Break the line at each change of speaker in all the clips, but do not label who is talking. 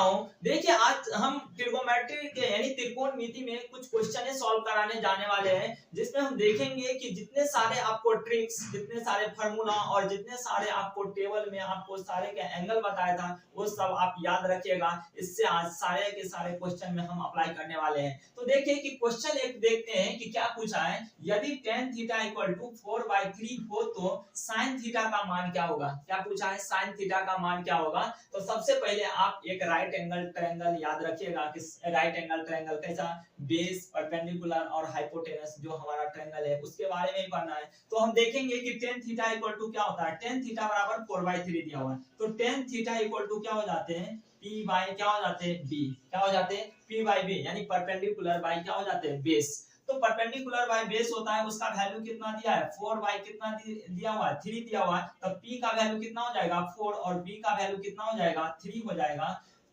हूं। देखिए आज हम ट्रिगोनोमेट्री के यानी त्रिकोणमिति में कुछ क्वेश्चन सॉल्व कराने जाने वाले हैं, जिसमें हम देखेंगे कि जितने सारे आपको ट्रिक्स, जितने सारे फार्मूला और जितने सारे आपको टेबल में आपको सारे के एंगल बताया था वो सब आप याद रखिएगा। इससे आज सारे के सारे क्वेश्चन में हम अप्लाई करने वाले हैं। तो देखिए कि क्वेश्चन एक देखते हैं कि क्या पूछा है। यदि tan थीटा इक्वल टू 4/3 हो तो sin थीटा का मान क्या होगा। क्या पूछा है, sin थीटा का मान क्या होगा। तो सबसे पहले आप एक राइट एंगल ट्रायंगल याद रखिएगा कि राइट एंगल ट्रायंगल कैसा, बेस, परपेंडिकुलर और हाइपोटेनस जो हमारा ट्रायंगल है उसके बारे में ही पढ़ना है। तो हम देखेंगे कि tan थीटा इक्वल टू क्या होता है। tan थीटा बराबर 4/3 दिया हुआ है, तो tan थीटा इक्वल टू क्या हो जाते हैं, p बाय क्या हो जाते हैं b, क्या हो जाते हैं p बाय b, यानी परपेंडिकुलर बाय क्या हो जाते हैं बेस। तो परपेंडिकुलर बाय बेस होता है, उसका वैल्यू कितना दिया है 4 बाय कितना दिया हुआ है 3 दिया हुआ है, तब p का वैल्यू कितना हो जाएगा 4 और b का वैल्यू कितना हो जाएगा 3 हो जाएगा।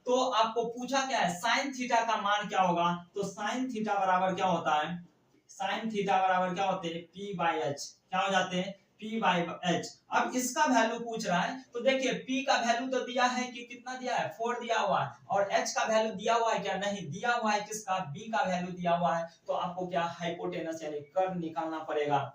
तो आपको पूछा क्या है sin थीटा का मान क्या होगा। तो sin थीटा बराबर क्या होता है, sin थीटा बराबर क्या होते हैं p बाय h, क्या हो जाते हैं p बाय h। अब इसका वैल्यू पूछ रहा है, तो देखिए p का वैल्यू तो दिया है कि कितना दिया है 4 दिया हुआ है, और h का वैल्यू दिया हुआ है क्या, नहीं दिया हुआ है, किसका b का वैल्यू दिया हुआ है। तो आपको क्या हाइपोटेनस यानी कर्व निकालना पड़ेगा।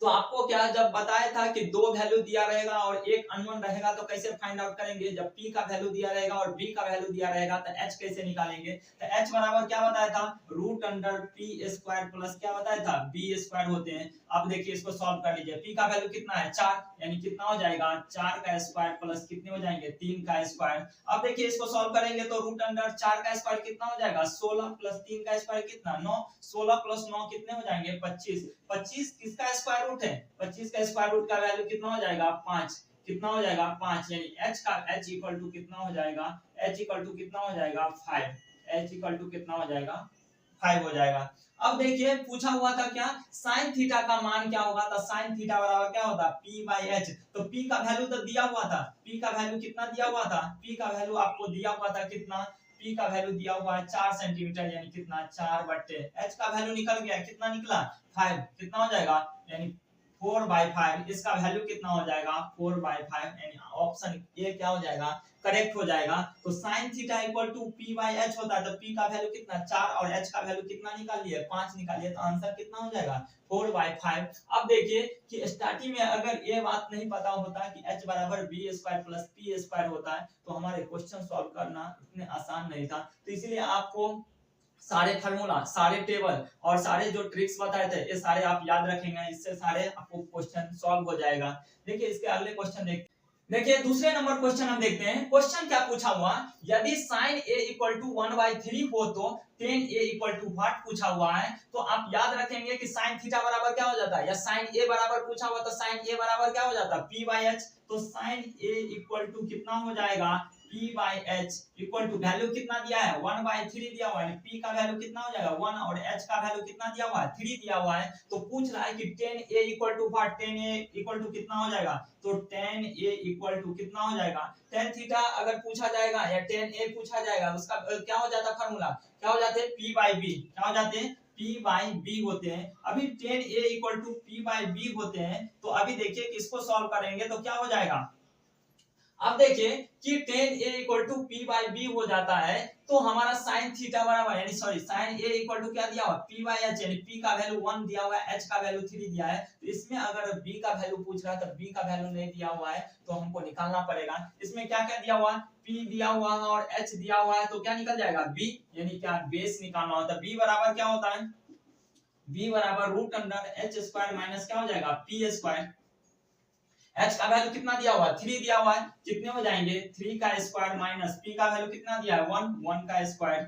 तो आपको क्या जब बताया था कि दो वैल्यू दिया रहेगा और एक अननोन रहेगा तो कैसे फाइंड आउट करेंगे, जब p का वैल्यू दिया रहेगा और b का वैल्यू दिया रहेगा तो h कैसे निकालेंगे। तो h बराबर क्या बताया था root under p square plus क्या बताया था b स्क्वायर होते हैं। अब देखिए इसको सॉल्व कर लीजिए, p का वैल्यू कितना है 4, यानी कितना हो जाएगा 4 का स्क्वायर प्लस कितने हो जाएंगे 3 का स्क्वायर। अब देखिए इसको सॉल्व करेंगे तो रूट अंडर 4 का स्क्वायर कितना हो जाएगा 16 प्लस 3 का स्क्वायर कितना 9, 16 प्लस 9 कितने हो जाएंगे 25, 25 किसका स्क्वायर रूट है 25 का स्क्वायर रूट का वैल्यू कितना हो जाएगा 5, कितना हो जाएगा 5, यानी h का h इक्वल टू कितना हो जाएगा, h इक्वल टू कितना हो जाएगा 5, h इक्वल टू कितना हो जाएगा 5 हो जाएगा। अब देखिए पूछा हुआ था क्या sin थीटा का मान क्या होगा, तो sin थीटा बराबर क्या होता p बाय h। तो p का वैल्यू तो दिया हुआ था, p का वैल्यू कितना दिया हुआ था, p का वैल्यू आपको दिया हुआ था कितना, p का वैल्यू दिया हुआ है 4 सेंटीमीटर, यानी कितना 4/, h का वैल्यू निकल गया कितना निकला 5, कितना हो जाएगा यानी 4/5, इसका वैल्यू कितना हो जाएगा 4/5, यानी ऑप्शन ए क्या हो जाएगा करेक्ट हो जाएगा। तो sin theta equal to p by h होता है, तो p का वैल्यू कितना 4 और h का वैल्यू कितना निकाल लिए 5 निकालिए, तो आंसर कितना हो जाएगा 4/5। अब देखिए कि स्टार्टिंग में अगर ये बात नहीं पता होता कि h बराबर b square plus p square होता है तो हमारे क्वेश्चन सॉल्व करना इतने आसान नहीं था। तो इसलिए आपको सारे फार्मूला, सारे टेबल और सारे जो ट्रिक्स बताए थे ये सारे आप याद रखेंगे, इससे सारे आपको क्वेश्चन सॉल्व हो जाएगा। देखिए इसके अगले क्वेश्चन देखिए दूसरे नंबर क्वेश्चन हम देखते हैं। क्वेश्चन क्या पूछा हुआ, यदि sin a इक्वल टू 1/3 हो तो tan a equal to what पूछा हुआ है। तो आप याद रखेंगे कि sin थीटा बराबर क्या हो जाता है, या sin a बराबर पूछा हुआ तो sin a बराबर क्या हो जाता है p बाय h। तो sin a इक्वल टू कितना हो जाएगा p by h equal to value कितना दिया है 1/3 दिया हुआ है, p का वैल्यू कितना हो जाएगा 1 और h का वैल्यू कितना दिया हुआ है 3 दिया हुआ है। तो पूछ रहा है कि tan a equal to what, tan a equal to कितना हो जाएगा, तो tan a इक्वल टू कितना हो जाएगा tan थीटा अगर पूछा जाएगा या tan a पूछा जाएगा उसका क्या हो जाता फार्मूला, क्या हो जाते हैं p बाय b, क्या हो जाते हैं p बाय b होते हैं। अभी tan a equal to p by b होते हैं, तो अभी देखिए कि इसको सॉल्व करेंगे तो क्या हो जाएगा। अब देखिए कि tan a equal to p by b हो जाता है, तो हमारा sin थीटा बराबर यानी sorry sin a equal to क्या दिया हुआ p बाय h, यानी p का वैल्यू 1 दिया हुआ है, h का वैल्यू 3 दिया है। तो इसमें अगर b का वैल्यू पूछ रहा है तो b का वैल्यू नहीं दिया हुआ है तो हमको निकालना पड़ेगा। इसमें क्या क्या दिया हुआ है, p दिया हुआ है और h दिया हुआ है, तो क्या निकल जाएगा b, यानी क्या बेस निकालना होता है। b बराबर क्या होता है, b बराबर root under h square minus क्या हो जाएगा p स्क्वायर। h का वैल्यू कितना दिया हुआ है 3 दिया हुआ है, कितने हो जाएंगे 3 का स्क्वायर माइनस p का वैल्यू कितना दिया है 1, 1 का स्क्वायर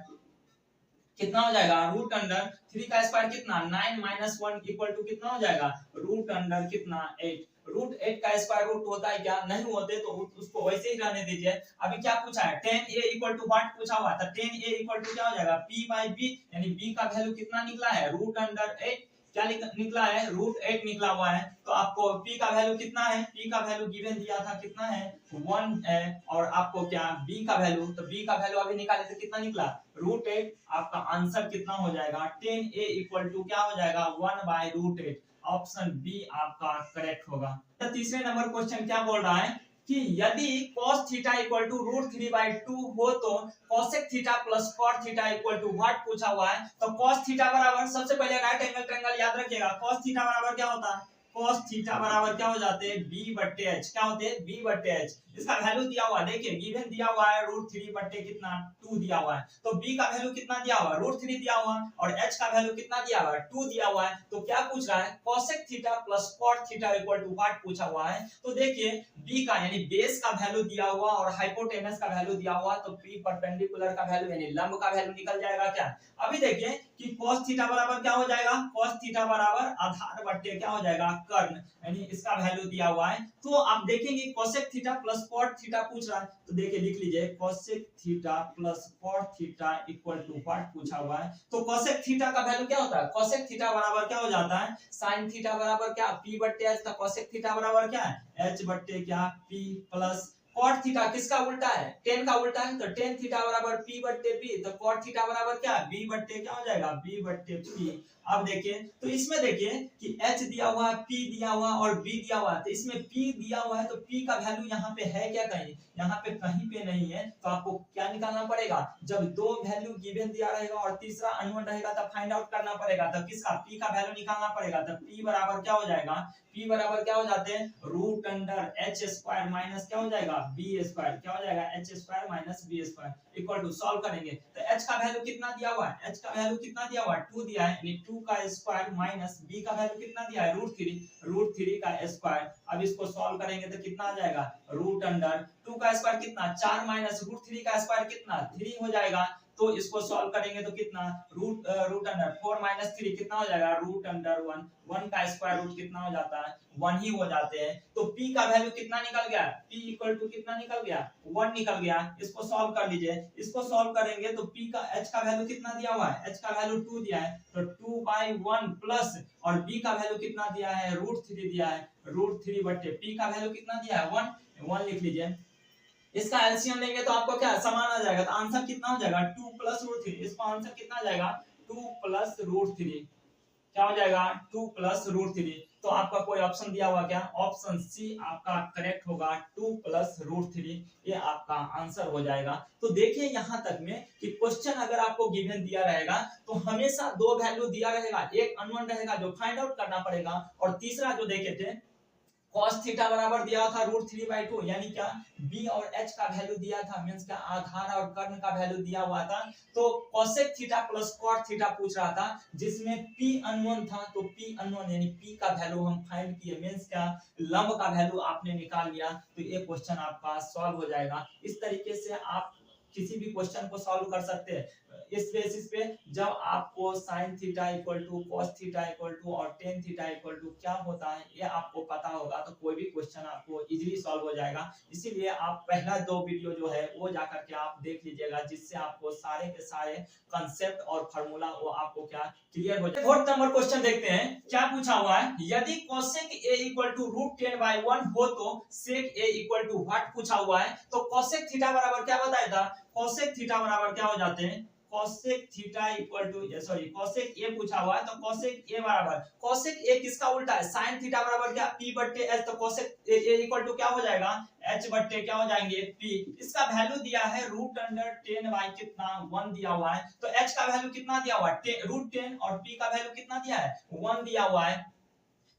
कितना हो जाएगा रूट अंडर 3 का स्क्वायर कितना 9 माइनस 1 इक्वल टू कितना हो जाएगा रूट अंडर कितना 8। रूट 8 का स्क्वायर रूट होता है क्या, नहीं होते तो उसको वैसे ही रहने दीजिए। अभी क्या पूछा है tan a equal to what पूछा हुआ था, tan a इक्वल टू क्या हो जाएगा p बाय b, यानी b का वैल्यू कितना निकला है रूट अंडर 8, क्या निकला है रूट 8 निकला हुआ है। तो आपको p का वैल्यू कितना है, p का वैल्यू गिवन दिया था कितना है 1 है, और आपको क्या b का वैल्यू, तो b का वैल्यू अभी निकाले तो कितना निकला रूट 8। आपका आंसर कितना हो जाएगा tan a इक्वल टू क्या हो जाएगा 1 बाय रूट 8, ऑप्शन बी आपका करेक्ट होगा। तो तीसरे नंबर क्वेश्चन क्या बोल रहा है कि यदि cos थीटा इक्वल टू √3/2 हो तो cosec theta plus cot theta equal to what पूछा हुआ है। तो cos थीटा बराबर सबसे पहले राइट एंगल ट्रायंगल याद रखिएगा। cos थीटा बराबर क्या होता है, cos थीटा बराबर क्या हो जाते हैं b/h, क्या होते हैं b/h। इसका वैल्यू दिया हुआ है, देखिए गिवन दिया हुआ है √3 कितना 2 दिया हुआ है, तो b का वैल्यू कितना दिया हुआ है √3 दिया हुआ है और h का वैल्यू कितना दिया हुआ है 2 दिया हुआ है। तो क्या पूछ रहा है cosec theta plus cot theta equal to what पूछा हुआ है। तो देखिए b का यानी बेस का वैल्यू दिया हुआ और हाइपोटेनस का वैल्यू दिया हुआ, तो p परपेंडिकुलर का वैल्यू यानी लंब का वैल्यू निकल जाएगा क्या। अभी देखिए कि cos थीटा बराबर क्या हो जाएगा, cos थीटा बराबर आधार बट्टे क्या हो जाएगा कर्ण, यानी इसका वैल्यू दिया हुआ है। तो आप देखेंगे cosec theta plus cot theta पूछ रहा है, तो देखिए लिख लीजिए cosec theta plus cot theta equal to what पूछा हुआ है। तो cosec थीटा का वैल्यू क्या होता है, cosec थीटा बराबर क्या हो जाता है sin थीटा बराबर क्या p/h, तो cosec थीटा बराबर क्या है h/p प्लस cot थीटा किसका उल्टा है, tan का उल्टा है, तो tan थीटा बराबर p/p, तो cot थीटा बराबर क्या b/, क्या हो जाएगा b/p। अब देखिए तो इसमें देखिए कि h दिया हुआ है, p दिया हुआ और b दिया हुआ है, तो इसमें p दिया हुआ है तो p का वैल्यू यहाँ पे है क्या, कहीं यहाँ पे कहीं पे नहीं है। तो आपको क्या निकालना पड़ेगा, जब दो वैल्यू गिवन दिया रहेगा और तीसरा अननोन रहेगा तब फाइंड आउट करना पड़ेगा। तो किसका p का वैल्यू निकालना पड़ेगा, तो p बराबर क्या हो जाएगा, p बराबर क्या हो जाते हैं √h² माइनस क्या हो जाएगा b², क्या हो जाएगा h² minus b² equal to solve करेंगे तो h का वैल्यू कितना दिया हुआ है, h का वैल्यू कितना दिया हुआ है 2 दिया है, यानी 2 का स्क्वायर माइनस b का वैल्यू कितना दिया है √3 का स्क्वायर। अब इसको सॉल्व करेंगे तो कितना आ जाएगा √2 का स्क्वायर कितना 4 माइनस √3 का स्क्वायर कितना 3 हो जाएगा। तो इसको सॉल्व करेंगे तो कितना √4 माइनस 3 कितना हो जाएगा √1, 1 का स्क्वायर रूट कितना हो जाता है 1 ही हो जाते हैं। तो p का वैल्यू कितना निकल गया, p इक्वल टू कितना निकल गया 1 निकल गया। इसको सॉल्व कर लीजिए, इसको सॉल्व करेंगे तो p का h का वैल्यू कितना दिया हुआ है, h का वैल्यू 2 दिया है, तो 2/1 प्लस और b का वैल्यू कितना दिया है √3 दिया है, √3/p का वैल्यू कितना दिया है 1 लिख लीजिए। इसका एलसीएम लेंगे तो आपको क्या समान आ जाएगा, तो आंसर कितना हो जाएगा 2 प्लस √3, इसका आंसर कितना आ जाएगा 2 प्लस √3, क्या हो जाएगा 2 प्लस √3। तो आपका कोई ऑप्शन दिया हुआ क्या, ऑप्शन सी आपका करेक्ट होगा 2 प्लस √3, ये आपका आंसर हो जाएगा। तो देखिए यहाँ तक में कि क्वेश्चन अगर आपको गिवन दिया रहेगा तो हमेशा दो वैल्यू दिया रहेगा, एक अननोन रहेगा जो फाइंड आउट करना पड़ेगा और तीसरा जो देखे थे cos थीटा बराबर दिया था √3/2, यानी क्या b और h का वैल्यू दिया था, मींस का आधार और कर्ण का वैल्यू दिया हुआ था। तो cosec theta plus cot theta पूछ रहा था जिसमें p अननोन था, तो p अननोन यानी p का वैल्यू हम फाइंड किए, मींस क्या लंब का वैल्यू आपने निकाल लिया, तो ये क्वेश्चन आपका सॉल्व हो जाएगा। इस तरीके से आप किसी भी क्वेश्चन को सॉल्व कर सकते हैं। इस बेसिस पे जब आपको sin theta equal to cos theta equal to और tan थीटा इक्वल टू क्या होता है ये आपको पता होगा तो कोई भी क्वेश्चन आपको इजीली सॉल्व हो जाएगा। इसीलिए आप पहला 2 वीडियो जो है वो जाकर के आप देख लीजिएगा, जिससे आपको सारे के सारे कांसेप्ट और फार्मूला वो आपको क्या क्लियर हो जाए। फोर्थ नंबर क्वेश्चन देखते हैं क्या पूछा हुआ है, यदि cosec a इक्वल टू √10/1 हो तो sec a equal to what पूछा हुआ है। तो cosec थीटा बराबर क्या बताया था, cosec थीटा बराबर क्या हो जाते हैं cosec theta equal to cosec a पूछा हुआ है, तो cosec a बराबर cosec a किसका उल्टा है sin थीटा बराबर क्या p/h, तो cosec a इक्वल टू क्या हो जाएगा h बट्टे क्या हो जाएंगे p। इसका वैल्यू दिया है √10 कितना 1 दिया हुआ है, तो h का वैल्यू कितना दिया हुआ है √10 और p का वैल्यू कितना दिया है 1 दिया हुआ है।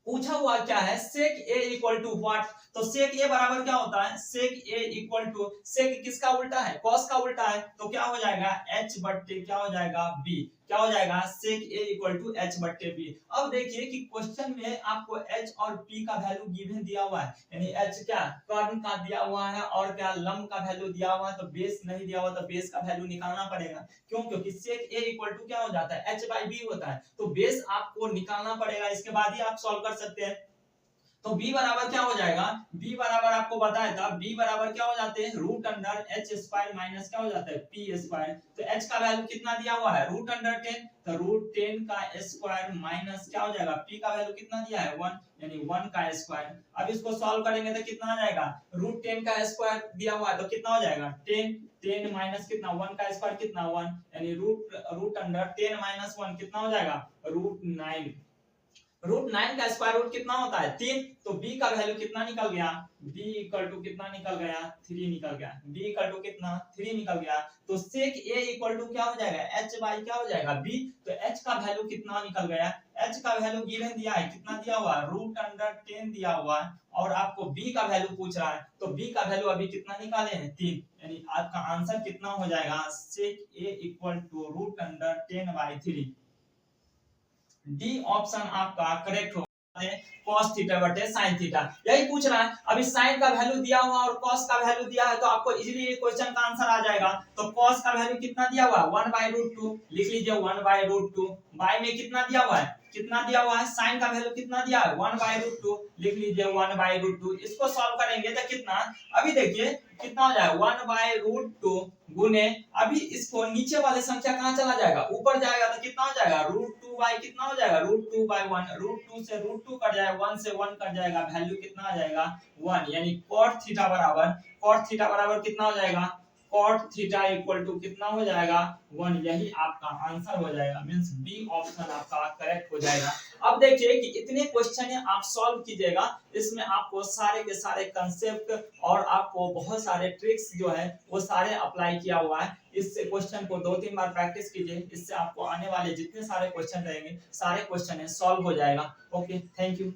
पूछा हुआ क्या है sec a equal to what, तो sec a बराबर क्या होता है sec a इक्वल टू sec किसका उल्टा है cos का उल्टा है, तो क्या हो जाएगा h बट्टे क्या हो जाएगा b, क्या हो जाएगा sec a equal to h बट्टे b। अब देखिए कि क्वेश्चन में आपको h और p का वैल्यू गिवन दिया हुआ है, यानी h क्या कर्ण का दिया हुआ है और क्या लंब का वैल्यू दिया हुआ है, तो बेस नहीं दिया हुआ तो बेस का वैल्यू निकालना पड़ेगा। क्यों, क्योंकि sec a इक्वल टू क्या हो जाता है h/b होता है, तो बेस आपको निकालना पड़ेगा, इसके बाद ही आप सॉल्व कर सकते हैं। तो b बराबर क्या हो जाएगा, b बराबर आपको बताया था b बराबर क्या हो जाते हैं √h² माइनस क्या हो जाता है p²। तो h का वैल्यू कितना दिया हुआ है √10, तो √10 का स्क्वायर माइनस क्या हो जाएगा p का वैल्यू कितना दिया है 1, यानी 1 का स्क्वायर। अब इसको सॉल्व करेंगे तो कितना आ जाएगा √10 का स्क्वायर दिया हुआ है तो कितना हो जाएगा 10 माइनस कितना 1 का स्क्वायर कितना 1, यानी √10 माइनस 1 कितना हो जाएगा √9। √9 का स्क्वायर रूट कितना होता है 3, तो b का वैल्यू कितना निकल गया, b इक्वल टू कितना निकल गया 3 निकल गया, b इक्वल टू कितना 3 निकल गया, तो sec a इक्वल टू क्या हो जाएगा h बाई क्या हो जाएगा b, तो h का वैल्यू कितना निकल गया, h का वैल्यू गिवन दिया है कितना दिया हुआ है √10 दिया हुआ है, और आपको b का वैल्यू पूछ रहा है, तो b का वैल्यू अभी कितना निकाले हैं 3, यानी आपका आंसर कितना हो जाएगा sec a equal to √10/3। D option आपका करेक्ट हो cos थीटा बटे sin थीटा, यही पूछ रहा है। अभी sin का वैल्यू दिया हुआ और cos का वैल्यू दिया है, तो आपको इजीली ये क्वेश्चन का आंसर आ जाएगा। तो cos का वैल्यू कितना दिया हुआ है 1/√2, लिख लीजिए 1/√2, बाय में कितना दिया हुआ है कितना दिया हुआ है, sin का वैल्यू कितना दिया है 1/√2, लिख लीजिए 1/√2। इसको सॉल्व करेंगे तो कितना, अभी देखिए कितना हो जाएगा 1/√2 गुने, अभी इसको नीचे वाले संख्या कहां चला जाएगा ऊपर जाएगा, तो कितना हो जाएगा √2 बाई कितना हो जाएगा √2/1, √2 से √2 कट जाएगा, 1 से 1 कट जाएगा, वैल्यू कितना आ जाएगा 1, यानी cot थीटा बराबर कितना हो जाएगा cot थीटा इक्वल टू कितना हो जाएगा 1, यही आपका आंसर हो जाएगा, मींस बी ऑप्शन आपका करेक्ट हो जाएगा। अब देखिए कि इतने क्वेश्चन आप सॉल्व कीजिएगा, इसमें आपको सारे के सारे कंसेप्ट और आपको बहुत सारे ट्रिक्स जो है वो सारे अप्लाई किया हुआ है। इस क्वेश्चन को 2-3 बार प्रैक्टिस कीजिए, इससे आपको आने वाले जितने सारे क्वेश्चन रहेंगे सारे क्वेश्चन सॉल्व हो जाएगा। Okay, thank you.